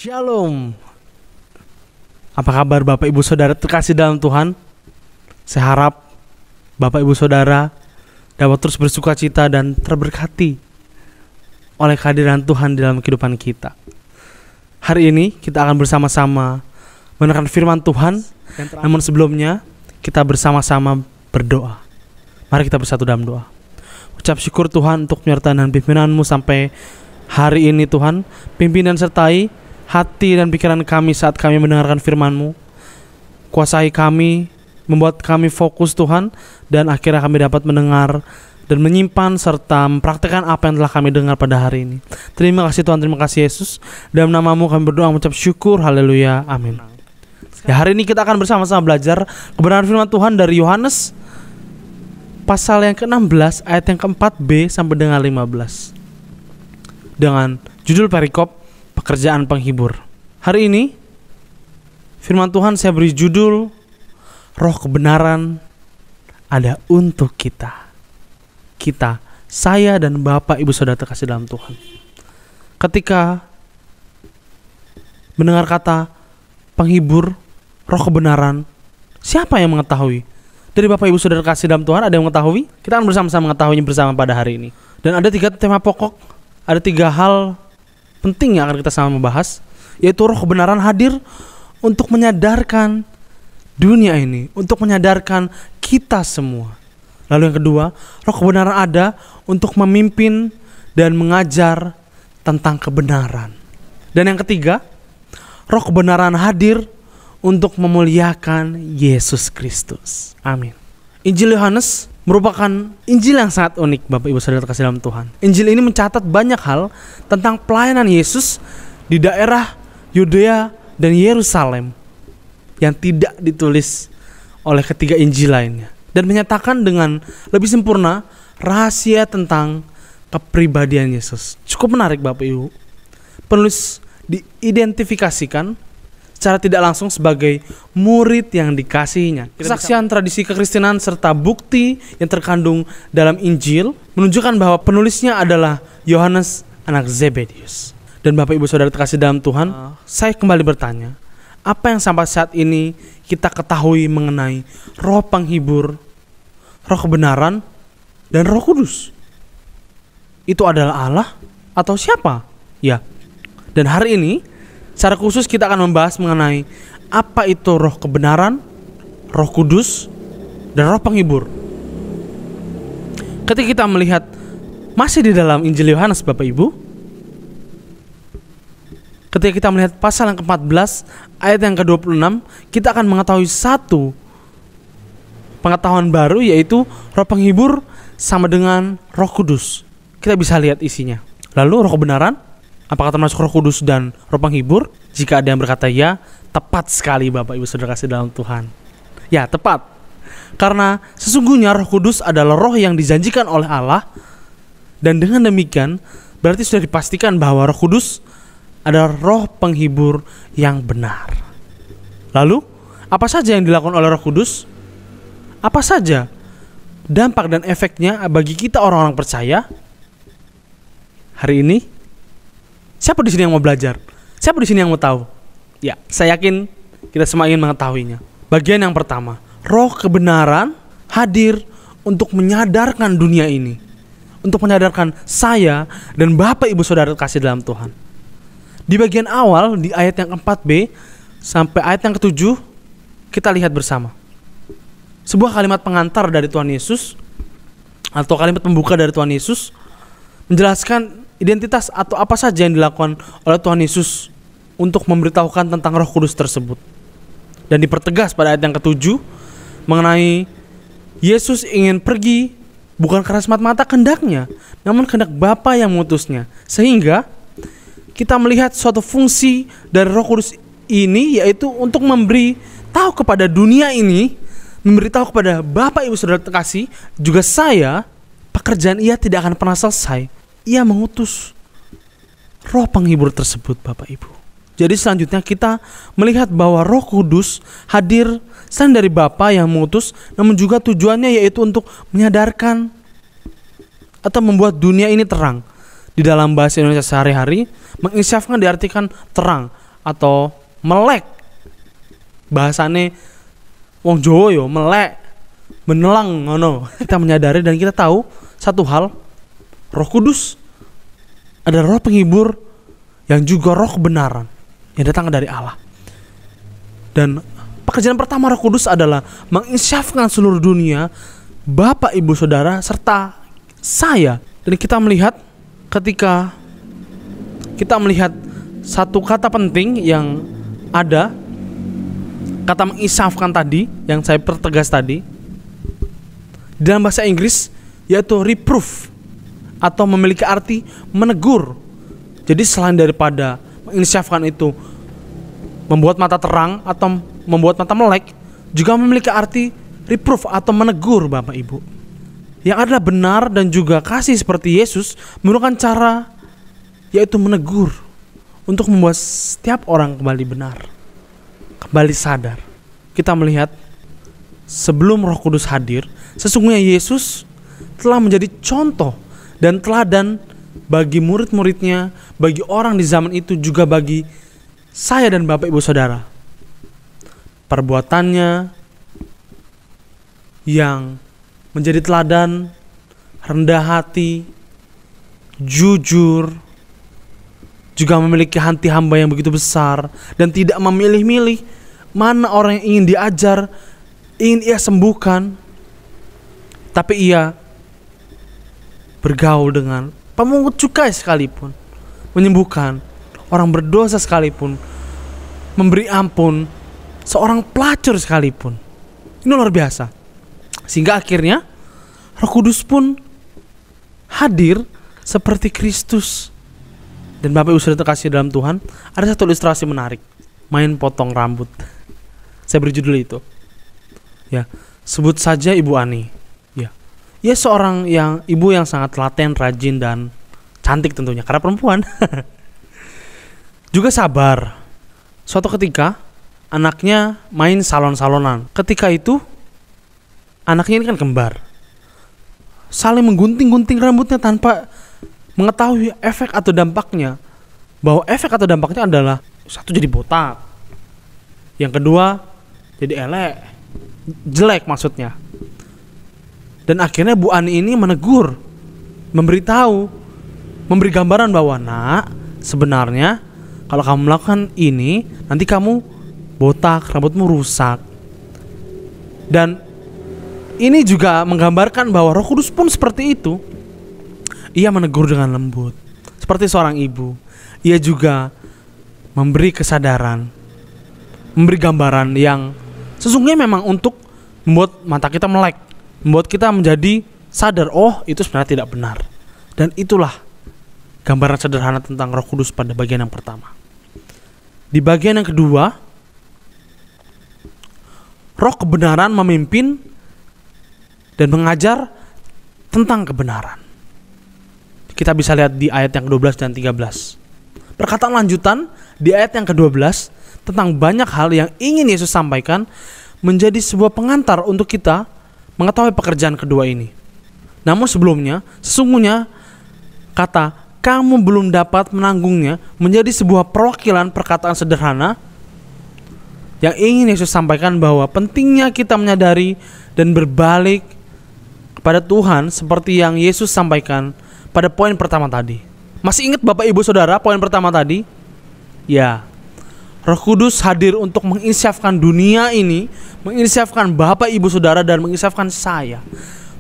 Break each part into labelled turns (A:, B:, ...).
A: Shalom. Apa kabar Bapak Ibu Saudara terkasih dalam Tuhan? Saya harap Bapak Ibu Saudara dapat terus bersuka cita dan terberkati oleh kehadiran Tuhan di dalam kehidupan kita. Hari ini kita akan bersama-sama mendengarkan firman Tuhan. Namun sebelumnya kita bersama-sama berdoa. Mari kita bersatu dalam doa. Ucap syukur Tuhan untuk penyertaan dan pimpinanmu sampai hari ini Tuhan. Pimpin dan sertai hati dan pikiran kami saat kami mendengarkan firman-Mu. Kuasai kami, membuat kami fokus Tuhan, dan akhirnya kami dapat mendengar dan menyimpan serta mempraktikkan apa yang telah kami dengar pada hari ini. Terima kasih Tuhan, terima kasih Yesus. Dalam nama-Mu kami berdoa mengucap syukur, haleluya, amin. Ya, hari ini kita akan bersama-sama belajar kebenaran firman Tuhan dari Yohanes pasal yang ke-16 ayat yang ke-4b sampai dengan 15 dengan judul perikop pekerjaan penghibur. Hari ini firman Tuhan saya beri judul Roh Kebenaran ada untuk kita. Kita, saya dan Bapak Ibu Saudara terkasih dalam Tuhan. Ketika mendengar kata penghibur, Roh Kebenaran, siapa yang mengetahui? Dari Bapak Ibu Saudara terkasih dalam Tuhan, ada yang mengetahui? Kita akan bersama-sama mengetahuinya bersama pada hari ini. Dan ada 3 tema pokok, ada 3 hal penting yang akan kita sama membahas, yaitu Roh Kebenaran hadir untuk menyadarkan dunia ini, untuk menyadarkan kita semua. Lalu yang kedua, Roh Kebenaran ada untuk memimpin dan mengajar tentang kebenaran. Dan yang ketiga, Roh Kebenaran hadir untuk memuliakan Yesus Kristus. Amin. Injil Yohanes merupakan Injil yang sangat unik, Bapak Ibu Saudara terkasih dalam Tuhan. Injil ini mencatat banyak hal tentang pelayanan Yesus di daerah Yudea dan Yerusalem yang tidak ditulis oleh ketiga Injil lainnya, dan menyatakan dengan lebih sempurna rahasia tentang kepribadian Yesus. Cukup menarik Bapak Ibu. Penulis diidentifikasikan secara tidak langsung sebagai murid yang dikasihinya. Kesaksian tradisi kekristenan serta bukti yang terkandung dalam Injil menunjukkan bahwa penulisnya adalah Yohanes anak Zebedius. Dan Bapak Ibu Saudara terkasih dalam Tuhan, saya kembali bertanya, apa yang sampai saat ini kita ketahui mengenai Roh Penghibur, Roh Kebenaran, dan Roh Kudus? Itu adalah Allah atau siapa? Ya. Dan hari ini secara khusus kita akan membahas mengenai apa itu Roh Kebenaran, Roh Kudus, dan Roh Penghibur. Ketika kita melihat masih di dalam Injil Yohanes Bapak Ibu, ketika kita melihat pasal yang ke-14 ayat yang ke-26, kita akan mengetahui satu pengetahuan baru, yaitu Roh Penghibur sama dengan Roh Kudus. Kita bisa lihat isinya. Lalu Roh Kebenaran, apakah termasuk Roh Kudus dan Roh Penghibur? Jika ada yang berkata ya, tepat sekali Bapak Ibu Saudara kasih dalam Tuhan. Ya, tepat. Karena sesungguhnya Roh Kudus adalah roh yang dijanjikan oleh Allah. Dan dengan demikian berarti sudah dipastikan bahwa Roh Kudus adalah Roh Penghibur yang benar. Lalu, apa saja yang dilakukan oleh Roh Kudus? Apa saja dampak dan efeknya bagi kita orang-orang percaya? Hari ini siapa di sini yang mau belajar? Siapa di sini yang mau tahu? Ya, saya yakin kita semua ingin mengetahuinya. Bagian yang pertama, Roh Kebenaran hadir untuk menyadarkan dunia ini, untuk menyadarkan saya dan Bapak Ibu Saudara kasih dalam Tuhan. Di bagian awal, di ayat yang ke-4b sampai ayat yang ke-7, kita lihat bersama sebuah kalimat pengantar dari Tuhan Yesus, atau kalimat pembuka dari Tuhan Yesus, menjelaskan identitas atau apa saja yang dilakukan oleh Tuhan Yesus untuk memberitahukan tentang Roh Kudus tersebut. Dan dipertegas pada ayat yang ke-7 mengenai Yesus ingin pergi bukan karena semata-mata kehendaknya, namun kehendak Bapa yang mengutusnya. Sehingga kita melihat suatu fungsi dari Roh Kudus ini, yaitu untuk memberi tahu kepada dunia ini, memberitahu kepada Bapak Ibu Saudara terkasih, juga saya, pekerjaan Ia tidak akan pernah selesai. Ia mengutus Roh Penghibur tersebut Bapak Ibu. Jadi selanjutnya kita melihat bahwa Roh Kudus hadir selain dari Bapa yang mengutus, namun juga tujuannya yaitu untuk menyadarkan atau membuat dunia ini terang. Di dalam bahasa Indonesia sehari-hari, menginsyafkan diartikan terang atau melek. Bahasane wong Jawa yo melek, menelang ngono. Kita menyadari dan kita tahu satu hal, Roh Kudus adalah roh penghibur yang juga roh kebenaran yang datang dari Allah. Dan pekerjaan pertama Roh Kudus adalah menginsyafkan seluruh dunia, Bapak, Ibu, Saudara, serta saya. Dan kita melihat ketika kita melihat satu kata penting yang ada, kata menginsafkan tadi yang saya pertegas tadi, dalam bahasa Inggris yaitu reproof, atau memiliki arti menegur. Jadi selain daripada menginsafkan itu membuat mata terang atau membuat mata melek, juga memiliki arti reproof atau menegur, Bapak Ibu, yang adalah benar dan juga kasih seperti Yesus menggunakan cara yaitu menegur untuk membuat setiap orang kembali benar, kembali sadar. Kita melihat sebelum Roh Kudus hadir, sesungguhnya Yesus telah menjadi contoh dan teladan bagi murid-muridnya, bagi orang di zaman itu, juga bagi saya dan Bapak, Ibu, Saudara. Perbuatannya yang menjadi teladan, rendah hati, jujur, juga memiliki hati hamba yang begitu besar, dan tidak memilih-milih mana orang yang ingin diajar, ingin ia sembuhkan, tapi ia bergaul dengan pemungut cukai sekalipun, menyembuhkan orang berdosa sekalipun, memberi ampun seorang pelacur sekalipun. Ini luar biasa. Sehingga akhirnya Roh Kudus pun hadir seperti Kristus. Dan Bapak Ibu sudah terkasih dalam Tuhan, ada satu ilustrasi menarik, main potong rambut. Saya beri judul itu, ya, sebut saja Ibu Ani. Ya, seorang ibu yang sangat telaten, rajin, dan cantik tentunya, karena perempuan. Juga sabar. Suatu ketika anaknya main salon-salonan. Ketika itu anaknya ini kan kembar, saling menggunting-gunting rambutnya tanpa mengetahui efek atau dampaknya. Bahwa efek atau dampaknya adalah satu jadi botak, yang kedua jadi elek, jelek maksudnya. Dan akhirnya Bu Ani ini menegur, memberitahu, memberi gambaran bahwa, nak, sebenarnya kalau kamu melakukan ini, nanti kamu botak, rambutmu rusak. Dan ini juga menggambarkan bahwa Roh Kudus pun seperti itu. Ia menegur dengan lembut, seperti seorang ibu. Ia juga memberi kesadaran, memberi gambaran yang sesungguhnya memang untuk membuat mata kita melek, membuat kita menjadi sadar, oh itu sebenarnya tidak benar. Dan itulah gambaran sederhana tentang Roh Kudus pada bagian yang pertama. Di bagian yang kedua, Roh kebenaran memimpin dan mengajar tentang kebenaran. Kita bisa lihat di ayat yang ke-12 dan 13. Perkataan lanjutan di ayat yang ke-12 tentang banyak hal yang ingin Yesus sampaikan menjadi sebuah pengantar untuk kita mengetahui pekerjaan kedua ini. Namun sebelumnya, sesungguhnya kata kamu belum dapat menanggungnya menjadi sebuah perwakilan perkataan sederhana yang ingin Yesus sampaikan bahwa pentingnya kita menyadari dan berbalik kepada Tuhan seperti yang Yesus sampaikan pada poin pertama tadi. Masih ingat Bapak, Ibu, Saudara, poin pertama tadi? Ya, Roh Kudus hadir untuk menginsyafkan dunia ini, menginsyafkan Bapak, Ibu, Saudara, dan menginsyafkan saya,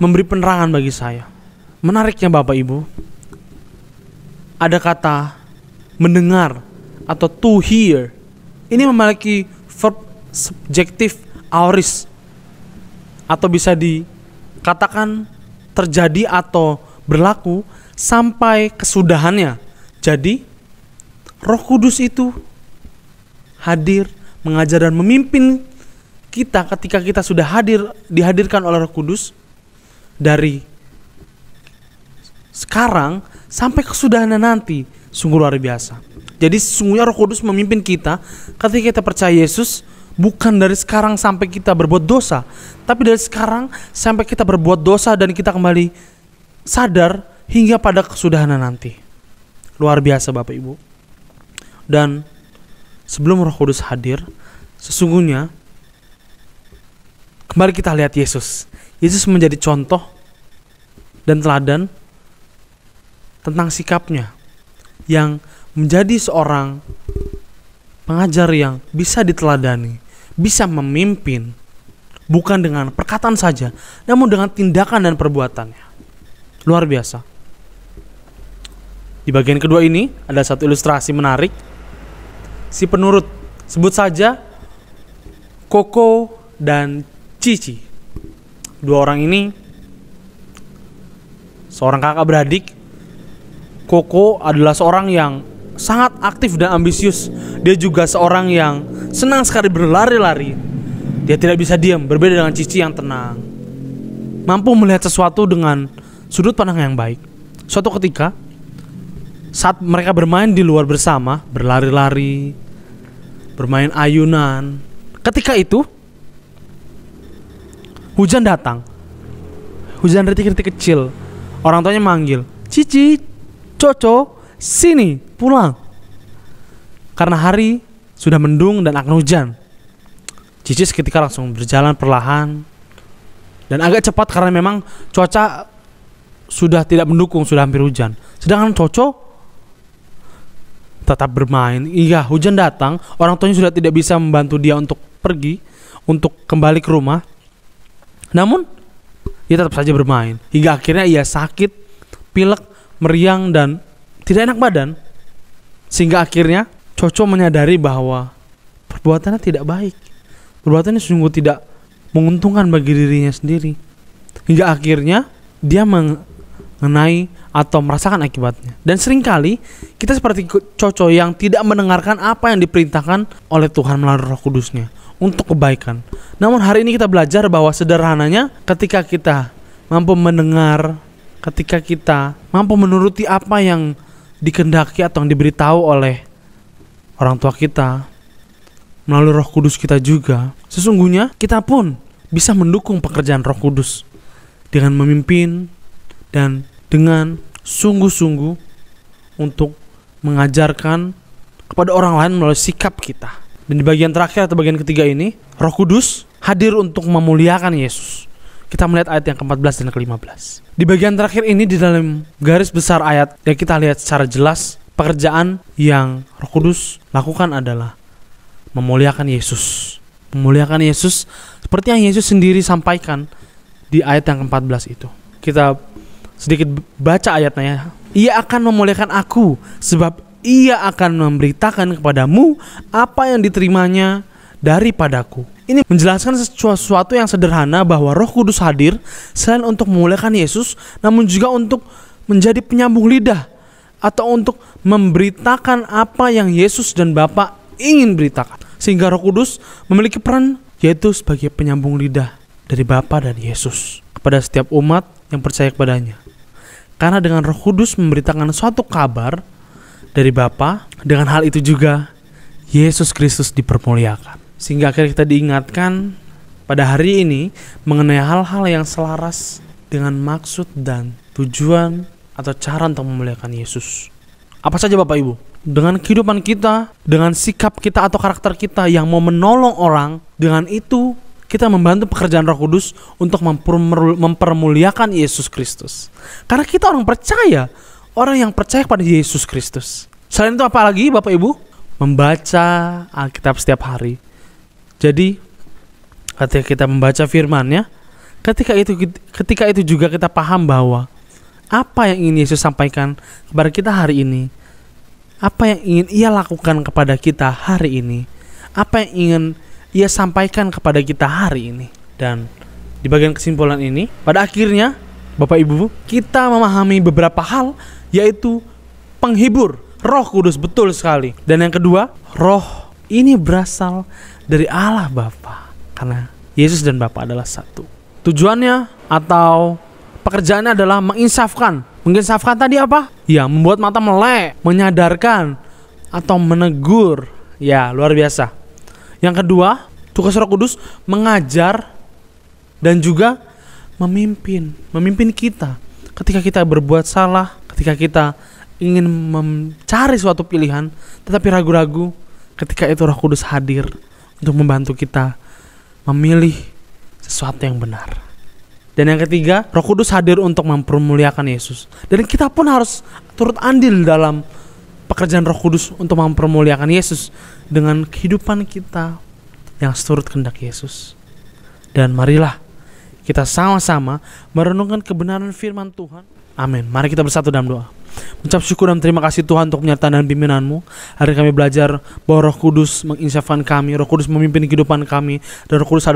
A: memberi penerangan bagi saya. Menariknya Bapak, Ibu, ada kata mendengar atau to hear. Ini memiliki verb subjektif aorist, atau bisa dikatakan terjadi atau berlaku sampai kesudahannya. Jadi Roh Kudus itu hadir, mengajar dan memimpin kita ketika kita sudah dihadirkan oleh Roh Kudus dari sekarang sampai kesudahannya nanti. Sungguh luar biasa. Jadi sesungguhnya Roh Kudus memimpin kita ketika kita percaya Yesus, bukan dari sekarang sampai kita berbuat dosa, tapi dari sekarang sampai kita berbuat dosa dan kita kembali sadar hingga pada kesudahannya nanti. Luar biasa Bapak Ibu. Dan sebelum Roh Kudus hadir, sesungguhnya kembali kita lihat Yesus. Yesus menjadi contoh dan teladan tentang sikapnya yang menjadi seorang pengajar yang bisa diteladani, bisa memimpin, bukan dengan perkataan saja, namun dengan tindakan dan perbuatannya. Luar biasa. Di bagian kedua ini ada satu ilustrasi menarik. Si penurut, sebut saja Koko dan Cici. Dua orang ini seorang kakak beradik. Koko adalah seorang yang sangat aktif dan ambisius. Dia juga seorang yang senang sekali berlari-lari. Dia tidak bisa diam, berbeda dengan Cici yang tenang, mampu melihat sesuatu dengan sudut pandang yang baik. Suatu ketika, saat mereka bermain di luar bersama, berlari-lari, bermain ayunan, ketika itu hujan datang. Hujan rintik-rintik kecil. Orang tuanya manggil, "Cici, Coco, sini, pulang." Karena hari sudah mendung dan akan hujan. Cici seketika langsung berjalan perlahan dan agak cepat karena memang cuaca sudah tidak mendukung, sudah hampir hujan. Sedangkan Coco tetap bermain. Iya, hujan datang, orang tuanya sudah tidak bisa membantu dia untuk pergi, untuk kembali ke rumah. Namun, ia tetap saja bermain. Hingga akhirnya ia sakit, pilek, meriang, dan tidak enak badan. Sehingga akhirnya Coco menyadari bahwa perbuatannya tidak baik. Perbuatannya sungguh tidak menguntungkan bagi dirinya sendiri. Hingga akhirnya dia mengenai atau merasakan akibatnya. Dan seringkali kita seperti Coco yang tidak mendengarkan apa yang diperintahkan oleh Tuhan melalui Roh Kudusnya untuk kebaikan. Namun hari ini kita belajar bahwa sederhananya ketika kita mampu mendengar, ketika kita mampu menuruti apa yang dikehendaki atau yang diberitahu oleh orang tua kita melalui Roh Kudus kita juga, sesungguhnya kita pun bisa mendukung pekerjaan Roh Kudus dengan memimpin dan dengan sungguh-sungguh untuk mengajarkan kepada orang lain melalui sikap kita. Dan di bagian terakhir atau bagian ketiga ini, Roh Kudus hadir untuk memuliakan Yesus. Kita melihat ayat yang ke-14 dan ke-15. Di bagian terakhir ini, di dalam garis besar ayat yang kita lihat secara jelas, pekerjaan yang Roh Kudus lakukan adalah memuliakan Yesus. Memuliakan Yesus seperti yang Yesus sendiri sampaikan di ayat yang ke-14 itu. Kita sedikit baca ayatnya. Ia akan memuliakan aku sebab ia akan memberitakan kepadamu apa yang diterimanya daripadaku. Ini menjelaskan sesuatu yang sederhana bahwa Roh Kudus hadir selain untuk memuliakan Yesus, namun juga untuk menjadi penyambung lidah atau untuk memberitakan apa yang Yesus dan Bapa ingin beritakan. Sehingga Roh Kudus memiliki peran yaitu sebagai penyambung lidah dari Bapa dan Yesus kepada setiap umat yang percaya kepadanya. Karena dengan Roh Kudus memberitakan suatu kabar dari Bapa, dengan hal itu juga Yesus Kristus dipermuliakan. Sehingga akhirnya kita diingatkan pada hari ini mengenai hal-hal yang selaras dengan maksud dan tujuan atau cara untuk memuliakan Yesus. Apa saja Bapak Ibu? Dengan kehidupan kita, dengan sikap kita atau karakter kita yang mau menolong orang, dengan itu kita membantu pekerjaan Roh Kudus untuk mempermuliakan Yesus Kristus. Karena kita orang percaya, orang yang percaya kepada Yesus Kristus. Selain itu apa lagi Bapak Ibu? Membaca Alkitab setiap hari. Jadi ketika kita membaca firman-Nya, ketika itu juga kita paham bahwa apa yang ingin Yesus sampaikan kepada kita hari ini, apa yang ingin Ia lakukan kepada kita hari ini, apa yang ingin Ia sampaikan kepada kita hari ini. Dan di bagian kesimpulan ini, pada akhirnya Bapak Ibu, kita memahami beberapa hal, yaitu penghibur, Roh Kudus, betul sekali. Dan yang kedua, Roh ini berasal dari Allah Bapa, karena Yesus dan Bapa adalah satu. Tujuannya atau pekerjaannya adalah menginsafkan. Menginsafkan tadi apa? Ya, membuat mata melek, menyadarkan atau menegur. Ya, luar biasa. Yang kedua, tugas Roh Kudus mengajar dan juga memimpin kita ketika kita berbuat salah, ketika kita ingin mencari suatu pilihan tetapi ragu-ragu. ketika itu Roh Kudus hadir untuk membantu kita memilih sesuatu yang benar. Dan yang ketiga, Roh Kudus hadir untuk mempermuliakan Yesus. Dan kita pun harus turut andil dalam pekerjaan Roh Kudus untuk mempermuliakan Yesus dengan kehidupan kita yang seturut kehendak Yesus. Dan marilah kita sama-sama merenungkan kebenaran firman Tuhan. Amin. Mari kita bersatu dalam doa. Mengucap syukur dan terima kasih Tuhan untuk penyertaan dan pimpinanmu. Hari kami belajar bahwa Roh Kudus menginsafkan kami, Roh Kudus memimpin kehidupan kami, dan Roh Kudus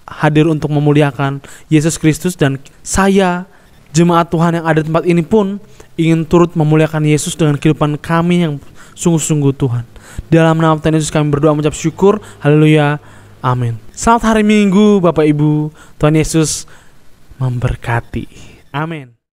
A: hadir untuk memuliakan Yesus Kristus. Dan saya, jemaat Tuhan yang ada di tempat ini pun ingin turut memuliakan Yesus dengan kehidupan kami yang sungguh-sungguh Tuhan. Dalam nama Tuhan Yesus kami berdoa mengucap syukur. Haleluya. Amin. Selamat hari Minggu Bapak Ibu. Tuhan Yesus memberkati. Amin.